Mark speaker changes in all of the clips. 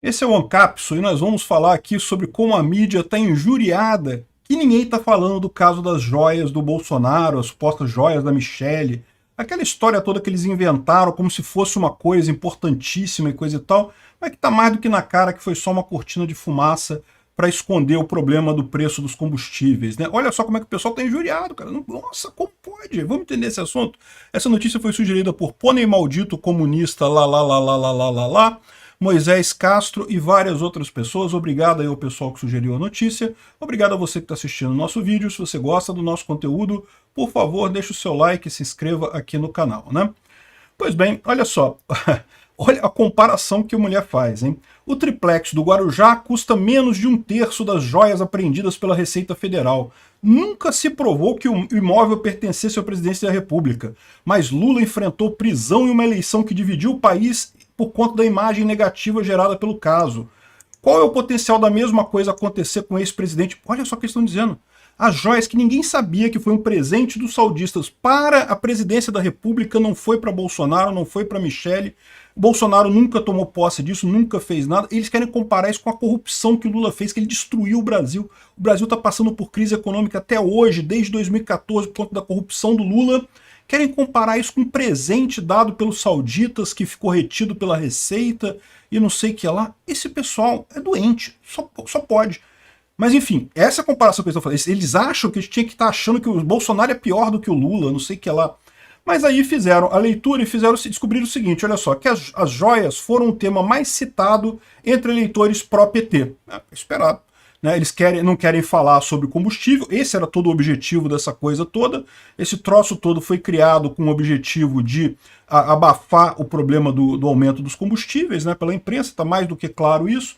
Speaker 1: Esse é o Ancapso e nós vamos falar aqui sobre como a mídia está injuriada, que ninguém está falando do caso das joias do Bolsonaro, as supostas joias da Michelle, aquela história toda que eles inventaram como se fosse uma coisa importantíssima e coisa e tal, mas que está mais do que na cara que foi só uma cortina de fumaça para esconder o problema do preço dos combustíveis, né? Olha só como é que o pessoal está injuriado, cara. Nossa, como pode? Vamos entender esse assunto? Essa notícia foi sugerida por Pônei Maldito Comunista lá. Moisés Castro e várias outras pessoas. Obrigado aí ao pessoal que sugeriu a notícia. Obrigado a você que está assistindo o nosso vídeo. Se você gosta do nosso conteúdo, por favor, deixe o seu like e se inscreva aqui no canal, né? Pois bem, olha só. Olha a comparação que a mulher faz, hein? O triplex do Guarujá custa menos de 1/3 das joias apreendidas pela Receita Federal. Nunca se provou que o imóvel pertencesse ao presidente da República, mas Lula enfrentou prisão em uma eleição que dividiu o país por conta da imagem negativa gerada pelo caso. Qual é o potencial da mesma coisa acontecer com o ex-presidente? Olha só o que eles estão dizendo. As joias que ninguém sabia que foi um presente dos saudistas para a presidência da República, não foi para Bolsonaro, não foi para Michelle. Bolsonaro nunca tomou posse disso, nunca fez nada. Eles querem comparar isso com a corrupção que o Lula fez, que ele destruiu o Brasil. O Brasil está passando por crise econômica até hoje, desde 2014, por conta da corrupção do Lula. Querem comparar isso com um presente dado pelos sauditas, que ficou retido pela Receita e não sei o que lá. Esse pessoal é doente, só pode. Mas enfim, essa comparação que eles estão falando, eles acham que a gente tinha que estar achando que o Bolsonaro é pior do que o Lula, não sei o que lá. Mas aí fizeram a leitura e descobriram o seguinte, olha só, que as joias foram o tema mais citado entre eleitores pró-PT. Esperado. Né, eles não querem falar sobre combustível, esse era todo o objetivo dessa coisa toda, esse troço todo foi criado com o objetivo de abafar o problema do aumento dos combustíveis, né, pela imprensa, está mais do que claro isso.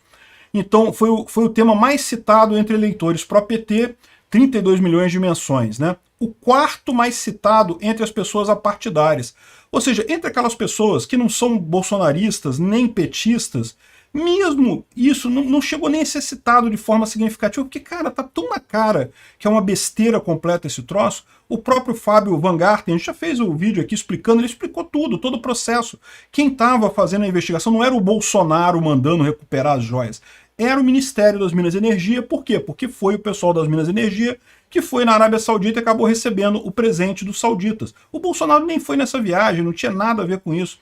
Speaker 1: Então foi o tema mais citado entre eleitores pró-PT, 32 milhões de menções, né? O quarto mais citado entre as pessoas apartidárias. Ou seja, entre aquelas pessoas que não são bolsonaristas nem petistas, mesmo isso não chegou nem a ser citado de forma significativa, porque, cara, tá tão na cara que é uma besteira completa esse troço. O próprio Fábio Van Garten, a gente já fez o vídeo aqui explicando, ele explicou tudo, todo o processo. Quem estava fazendo a investigação não era o Bolsonaro mandando recuperar as joias, era o Ministério das Minas e Energia. Por quê? Porque foi o pessoal das Minas e Energia que foi na Arábia Saudita e acabou recebendo o presente dos sauditas. O Bolsonaro nem foi nessa viagem, não tinha nada a ver com isso.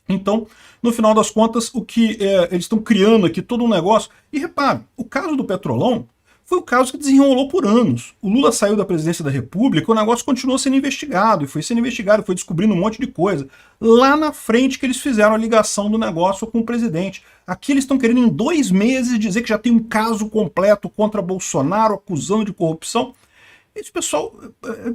Speaker 1: Então, no final das contas, eles estão criando aqui todo um negócio. E repare, o caso do Petrolão foi o caso que desenrolou por anos. O Lula saiu da presidência da República, o negócio continuou sendo investigado, e foi sendo investigado, foi descobrindo um monte de coisa. Lá na frente que eles fizeram a ligação do negócio com o presidente. Aqui eles estão querendo em 2 meses dizer que já tem um caso completo contra Bolsonaro, acusando de corrupção. Esse pessoal,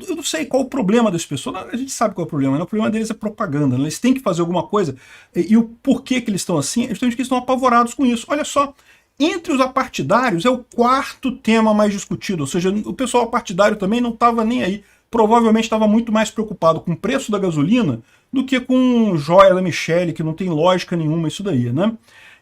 Speaker 1: eu não sei qual o problema desse pessoal, a gente sabe qual é o problema, né? O problema deles é propaganda, né? Eles têm que fazer alguma coisa, e o porquê que eles estão assim, é justamente que eles estão apavorados com isso. Olha só, entre os apartidários é o quarto tema mais discutido, ou seja, o pessoal apartidário também não estava nem aí, provavelmente estava muito mais preocupado com o preço da gasolina do que com joia da Michelle, que não tem lógica nenhuma isso daí, né?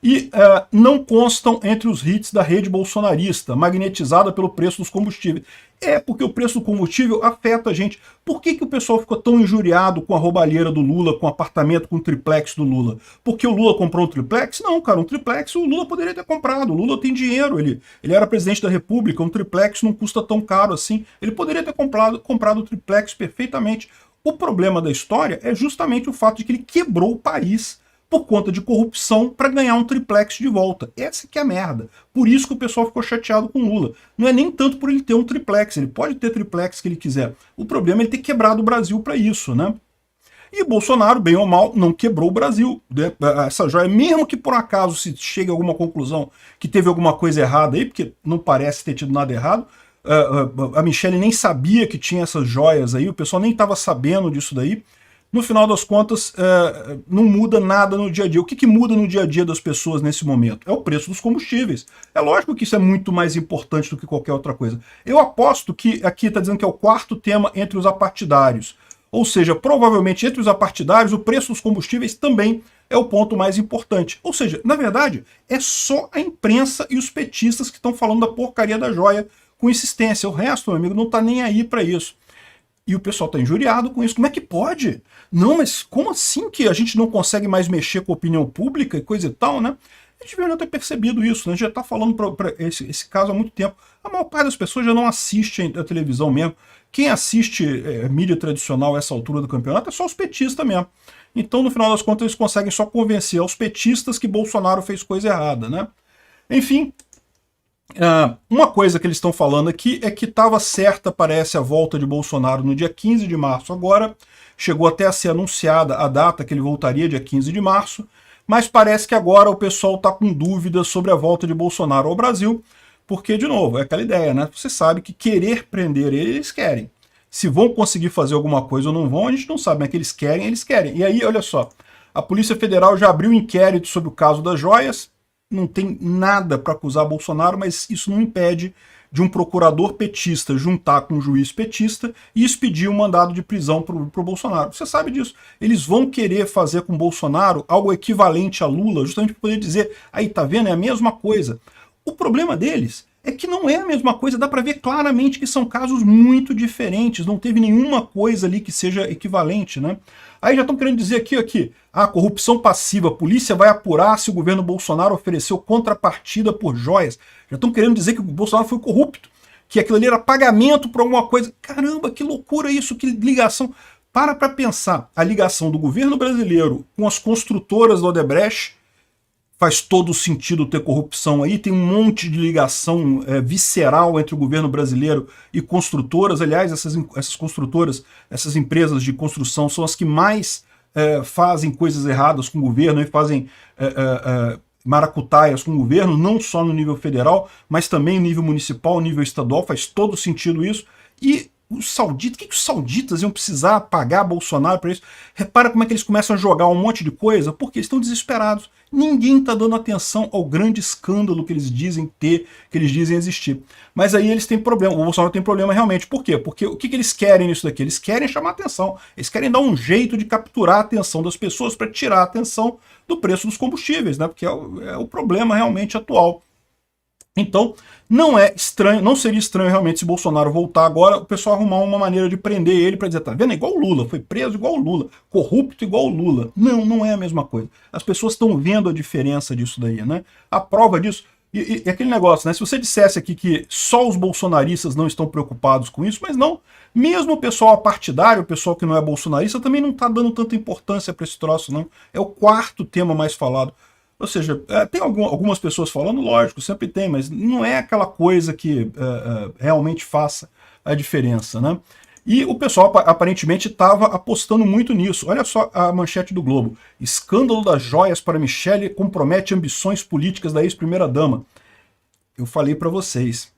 Speaker 1: E não constam entre os hits da rede bolsonarista, magnetizada pelo preço dos combustíveis. É porque o preço do combustível afeta a gente. Por que o pessoal ficou tão injuriado com a roubalheira do Lula, com o apartamento, com o triplex do Lula? Porque o Lula comprou um triplex? Não, cara, um triplex o Lula poderia ter comprado. O Lula tem dinheiro, ele era presidente da República, um triplex não custa tão caro assim. Ele poderia ter comprado o triplex perfeitamente. O problema da história é justamente o fato de que ele quebrou o país por conta de corrupção para ganhar um triplex de volta. Essa que é a merda. Por isso que o pessoal ficou chateado com o Lula. Não é nem tanto por ele ter um triplex, ele pode ter triplex que ele quiser. O problema é ele ter quebrado o Brasil para isso, né? E Bolsonaro, bem ou mal, não quebrou o Brasil. Essa joia, mesmo que por acaso se chegue a alguma conclusão que teve alguma coisa errada aí, porque não parece ter tido nada errado, a Michelle nem sabia que tinha essas joias aí, o pessoal nem estava sabendo disso daí. No final das contas, não muda nada no dia a dia. O que muda no dia a dia das pessoas nesse momento? É o preço dos combustíveis. É lógico que isso é muito mais importante do que qualquer outra coisa. Eu aposto que aqui está dizendo que é o quarto tema entre os apartidários. Ou seja, provavelmente entre os apartidários, o preço dos combustíveis também é o ponto mais importante. Ou seja, na verdade, é só a imprensa e os petistas que estão falando da porcaria da joia com insistência. O resto, meu amigo, não está nem aí para isso. E o pessoal está injuriado com isso. Como é que pode? Não, mas como assim que a gente não consegue mais mexer com a opinião pública e coisa e tal, né? Eles deveriam ter percebido isso, né? A gente já está falando para esse caso há muito tempo. A maior parte das pessoas já não assiste a televisão mesmo. Quem assiste mídia tradicional a essa altura do campeonato é só os petistas mesmo. Então, no final das contas, eles conseguem só convencer aos petistas que Bolsonaro fez coisa errada, né? Enfim, uma coisa que eles estão falando aqui é que estava certa, parece, a volta de Bolsonaro no dia 15 de março agora. Chegou até a ser anunciada a data que ele voltaria, dia 15 de março, mas parece que agora o pessoal está com dúvidas sobre a volta de Bolsonaro ao Brasil, porque, de novo, é aquela ideia, né? Você sabe que querer prender ele, eles querem. Se vão conseguir fazer alguma coisa ou não vão, a gente não sabe, mas que eles querem, eles querem. E aí, olha só, a Polícia Federal já abriu um inquérito sobre o caso das joias, não tem nada para acusar Bolsonaro, mas isso não impede de um procurador petista juntar com um juiz petista e expedir um mandado de prisão para o Bolsonaro. Você sabe disso. Eles vão querer fazer com Bolsonaro algo equivalente a Lula, justamente para poder dizer, aí tá vendo, é a mesma coisa. O problema deles é que não é a mesma coisa, dá para ver claramente que são casos muito diferentes, não teve nenhuma coisa ali que seja equivalente, né? Aí já estão querendo dizer aqui, corrupção passiva, a polícia vai apurar se o governo Bolsonaro ofereceu contrapartida por joias. Já estão querendo dizer que o Bolsonaro foi corrupto, que aquilo ali era pagamento por alguma coisa. Caramba, que loucura isso, que ligação. Para pensar, a ligação do governo brasileiro com as construtoras da Odebrecht, faz todo sentido ter corrupção aí, tem um monte de ligação visceral entre o governo brasileiro e construtoras. Aliás, essas construtoras, essas empresas de construção são as que mais fazem coisas erradas com o governo e fazem maracutaias com o governo, não só no nível federal, mas também no nível municipal, no nível estadual, faz todo sentido isso. E os sauditas, o que os sauditas iam precisar pagar Bolsonaro para isso? Repara como é que eles começam a jogar um monte de coisa, porque eles estão desesperados. Ninguém está dando atenção ao grande escândalo que eles dizem ter, que eles dizem existir. Mas aí eles têm problema, o Bolsonaro tem problema realmente. Por quê? Porque o que eles querem nisso daqui? Eles querem chamar atenção, eles querem dar um jeito de capturar a atenção das pessoas para tirar a atenção do preço dos combustíveis, né? Porque é o problema realmente atual. Então, não é estranho, não seria estranho realmente se Bolsonaro voltar agora, o pessoal arrumar uma maneira de prender ele para dizer, tá vendo? É igual o Lula, foi preso igual o Lula, corrupto igual o Lula. Não, não é a mesma coisa. As pessoas estão vendo a diferença disso daí, né? A prova disso, e aquele negócio, né? Se você dissesse aqui que só os bolsonaristas não estão preocupados com isso, mas não, mesmo o pessoal partidário, o pessoal que não é bolsonarista, também não está dando tanta importância para esse troço, não. É o quarto tema mais falado. Ou seja, tem algumas pessoas falando, lógico, sempre tem, mas não é aquela coisa que realmente faça a diferença, né? E o pessoal aparentemente estava apostando muito nisso. Olha só a manchete do Globo. Escândalo das joias para Michele compromete ambições políticas da ex-primeira-dama. Eu falei para vocês,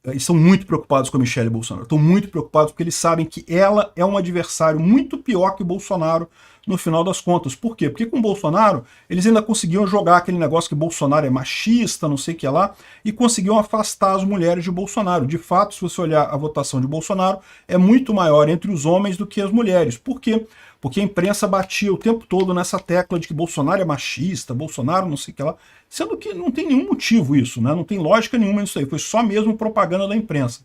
Speaker 1: eles estão muito preocupados com a Michele Bolsonaro. Estão muito preocupados porque eles sabem que ela é um adversário muito pior que o Bolsonaro no final das contas. Por quê? Porque com o Bolsonaro, eles ainda conseguiam jogar aquele negócio que Bolsonaro é machista, não sei o que lá, e conseguiam afastar as mulheres de Bolsonaro. De fato, se você olhar a votação de Bolsonaro, é muito maior entre os homens do que as mulheres. Por quê? Porque a imprensa batia o tempo todo nessa tecla de que Bolsonaro é machista, Bolsonaro não sei o que lá, sendo que não tem nenhum motivo isso, né? Não tem lógica nenhuma nisso aí, foi só mesmo propaganda da imprensa.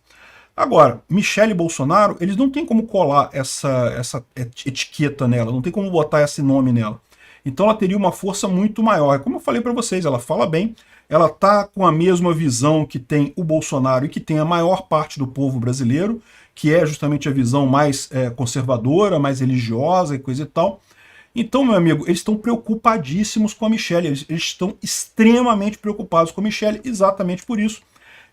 Speaker 1: Agora, Michele Bolsonaro, eles não tem como colar essa etiqueta nela, não tem como botar esse nome nela. Então ela teria uma força muito maior. Como eu falei para vocês, ela fala bem, ela tá com a mesma visão que tem o Bolsonaro e que tem a maior parte do povo brasileiro, que é justamente a visão mais conservadora, mais religiosa e coisa e tal. Então, meu amigo, eles estão preocupadíssimos com a Michele, eles estão extremamente preocupados com a Michele, exatamente por isso.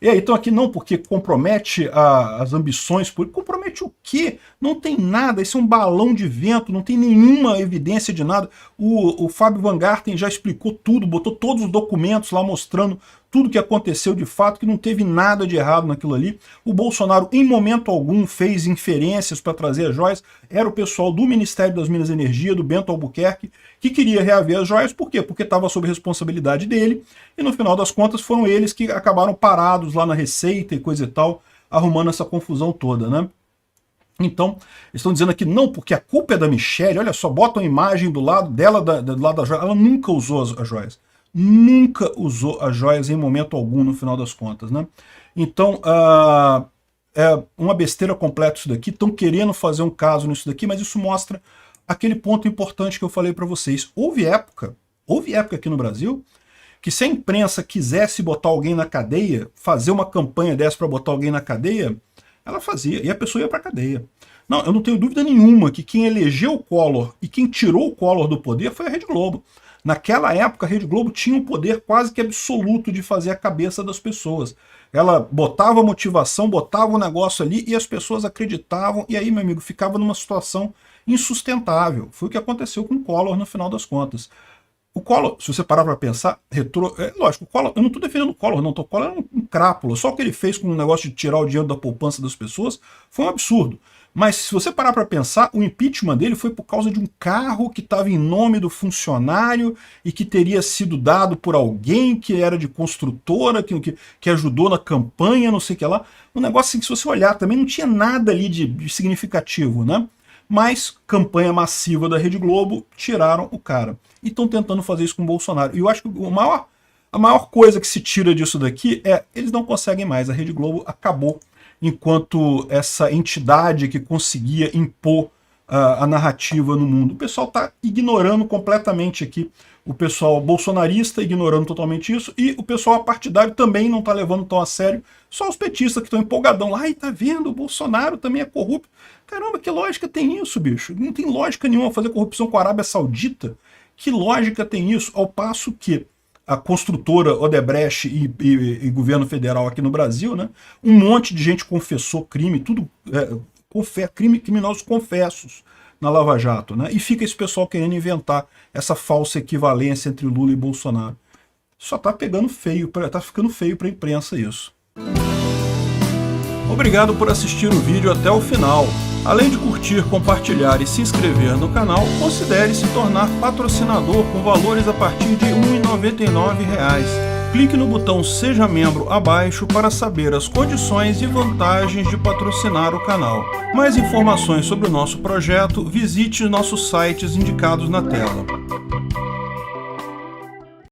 Speaker 1: E aí, então aqui não, porque compromete as ambições políticas. Compromete o quê? Não tem nada, isso é um balão de vento, não tem nenhuma evidência de nada. O Fábio Van Garten já explicou tudo, botou todos os documentos lá mostrando tudo que aconteceu de fato, que não teve nada de errado naquilo ali. O Bolsonaro, em momento algum, fez inferências para trazer as joias. Era o pessoal do Ministério das Minas e Energia, do Bento Albuquerque, que queria reaver as joias. Por quê? Porque estava sob responsabilidade dele, e no final das contas foram eles que acabaram parados lá na Receita e coisa e tal, arrumando essa confusão toda, né? Então, eles estão dizendo aqui, não, porque a culpa é da Michele, olha só, botam a imagem do lado dela, do lado da joia. Ela nunca usou as joias. Nunca usou as joias em momento algum, no final das contas, né? Então, é uma besteira completa isso daqui. Estão querendo fazer um caso nisso daqui, mas isso mostra aquele ponto importante que eu falei para vocês. Houve época aqui no Brasil que se a imprensa quisesse botar alguém na cadeia, fazer uma campanha dessa para botar alguém na cadeia, ela fazia, e a pessoa ia para a cadeia. Não, eu não tenho dúvida nenhuma que quem elegeu o Collor e quem tirou o Collor do poder foi a Rede Globo. Naquela época, a Rede Globo tinha um poder quase que absoluto de fazer a cabeça das pessoas. Ela botava motivação, botava o negócio ali e as pessoas acreditavam, e aí, meu amigo, ficava numa situação insustentável. Foi o que aconteceu com o Collor no final das contas. O Collor, se você parar para pensar, lógico, o Collor, eu não estou defendendo o Collor, não, o Collor é um crápula. Só o que ele fez com o negócio de tirar o dinheiro da poupança das pessoas foi um absurdo. Mas se você parar para pensar, o impeachment dele foi por causa de um carro que estava em nome do funcionário e que teria sido dado por alguém que era de construtora, que ajudou na campanha, não sei o que lá. Um negócio assim que, se você olhar, também não tinha nada ali de significativo, né? Mas campanha massiva da Rede Globo, tiraram o cara. E estão tentando fazer isso com o Bolsonaro. E eu acho que a maior coisa que se tira disso daqui é eles não conseguem mais. A Rede Globo acabou enquanto essa entidade que conseguia impor a narrativa no mundo. O pessoal está ignorando completamente aqui, o pessoal bolsonarista ignorando totalmente isso, e o pessoal apartidário também não está levando tão a sério, só os petistas que estão empolgadão lá, e tá vendo, o Bolsonaro também é corrupto. Caramba, que lógica tem isso, bicho? Não tem lógica nenhuma fazer corrupção com a Arábia Saudita. Que lógica tem isso? Ao passo que a construtora Odebrecht e governo federal aqui no Brasil, né? Um monte de gente confessou crime, tudo criminosos confessos na Lava Jato, né? E fica esse pessoal querendo inventar essa falsa equivalência entre Lula e Bolsonaro. Só tá pegando feio, tá ficando feio para a imprensa isso. Obrigado por assistir o vídeo até o final. Além de curtir, compartilhar e se inscrever no canal, considere se tornar patrocinador com valores a partir de R$ 1,99. Clique no botão Seja Membro abaixo para saber as condições e vantagens de patrocinar o canal. Mais informações sobre o nosso projeto, visite nossos sites indicados na tela.